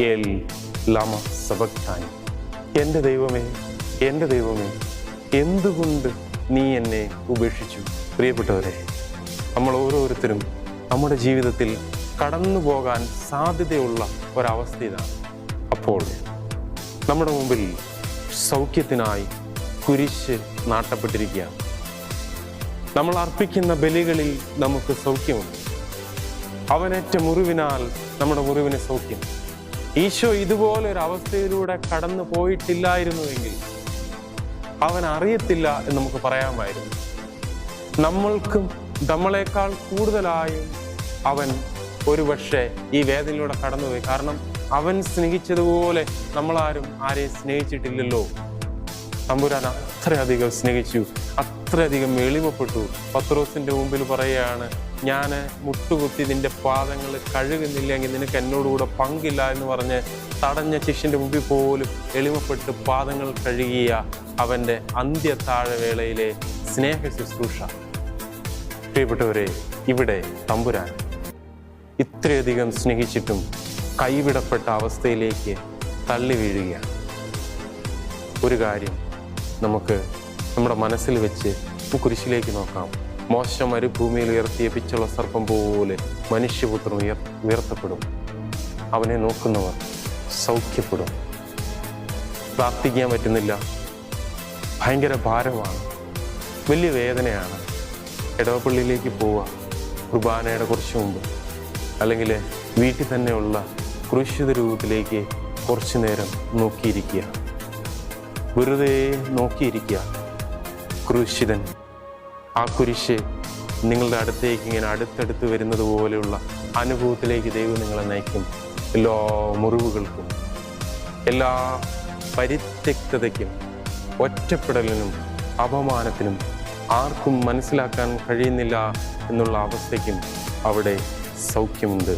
L ലമ സബക്താനി. എൻ്റെ ദൈവമേ, എൻ്റെ ദൈവമേ, എന്തുകൊണ്ട് നീ എന്നെ ഉപേക്ഷിച്ചു? പ്രിയപ്പെട്ടവരെ, നമ്മൾ ഓരോരുത്തരും നമ്മുടെ ജീവിതത്തിൽ കടന്നു പോകാൻ സാധ്യതയുള്ള ഒരവസ്ഥ ഇതാണ്. അപ്പോൾ നമ്മുടെ മുമ്പിൽ സൗഖ്യത്തിനായി കുരിശ് നാട്ടപ്പെട്ടിരിക്കുകയാണ്. നമ്മൾ അർപ്പിക്കുന്ന ബലികളിൽ നമുക്ക് സൗഖ്യമുണ്ട്. അവനേറ്റ മുറിവിനാൽ നമ്മുടെ മുറിവിന് സൗഖ്യം. ഈശോ ഇതുപോലെ ഒരു അവസ്ഥയിലൂടെ കടന്നു പോയിട്ടില്ലായിരുന്നുവെങ്കിൽ അവൻ അറിയത്തില്ല എന്ന് നമുക്ക് പറയാമായിരുന്നു. നമ്മളെക്കാൾ കൂടുതലായും അവൻ ഒരുപക്ഷെ ഈ വേദനയിലൂടെ കടന്നുപോയി. കാരണം അവൻ സ്നേഹിച്ചതുപോലെ നമ്മളാരും ആരെയും സ്നേഹിച്ചിട്ടില്ലല്ലോ. തമ്പുരാൻ അത്രയധികം സ്നേഹിച്ചു, അത്രയധികം എളിമപ്പെട്ടു. പത്രോസിന്റെ മുമ്പിൽ പറയുകയാണ്, ഞാൻ മുട്ടുകുത്തി നിന്റെ പാദങ്ങൾ കഴുകുന്നില്ലെങ്കിൽ നിനക്ക് എന്നോടുകൂടെ പങ്കില്ല എന്ന് പറഞ്ഞ് തടഞ്ഞ ശിഷ്യന്റെ മുമ്പിൽ പോലും എളിമപ്പെട്ട് പാദങ്ങൾ കഴുകിയ അവൻ്റെ അന്ത്യത്താഴവേളയിലെ സ്നേഹ ശുശ്രൂഷ. പ്രിയപ്പെട്ടവരെ, ഇവിടെ തമ്പുരാൻ ഇത്രയധികം സ്നേഹിച്ചിട്ടും കൈവിടപ്പെട്ട അവസ്ഥയിലേക്ക് തള്ളി വീഴുകയാണ്. ഒരു കാര്യം നമുക്ക് നമ്മുടെ മനസ്സിൽ വെച്ച് കുരിശിലേക്ക് നോക്കാം. മോശ മരുഭൂമിയിൽ ഉയർത്തിയ പിച്ചുള്ള സർപ്പം പോലെ മനുഷ്യപുത്രൻ ഉയർത്തപ്പെടും. അവനെ നോക്കുന്നവർ സൗഖ്യപ്പെടും. പ്രാർത്ഥിക്കാൻ പറ്റുന്നില്ല, ഭയങ്കര ഭാരമാണ്, വലിയ വേദനയാണ്. ഇടവപ്പള്ളിയിലേക്ക് പോവുക, കുർബാനയുടെ കുറച്ച് മുമ്പ്, അല്ലെങ്കിൽ വീട്ടിൽ തന്നെയുള്ള ക്രൂശിത രൂപത്തിലേക്ക് കുറച്ചു നേരം നോക്കിയിരിക്കുക. വെറുതെ നോക്കിയിരിക്കുക. ക്രൂശിതൻ, ആ കുരിശ് നിങ്ങളുടെ അടുത്തേക്ക് ഇങ്ങനെ അടുത്തടുത്ത് വരുന്നത് പോലെയുള്ള അനുഭവത്തിലേക്ക് ദൈവം നിങ്ങളെ നയിക്കും. എല്ലാ മുറിവുകൾക്കും, എല്ലാ പരിത്യക്തതയ്ക്കും, ഒറ്റപ്പെടലിനും, അപമാനത്തിനും, ആർക്കും മനസ്സിലാക്കാൻ കഴിയുന്നില്ല എന്നുള്ള അവസ്ഥയ്ക്കും അവിടെ സൗഖ്യമുണ്ട്.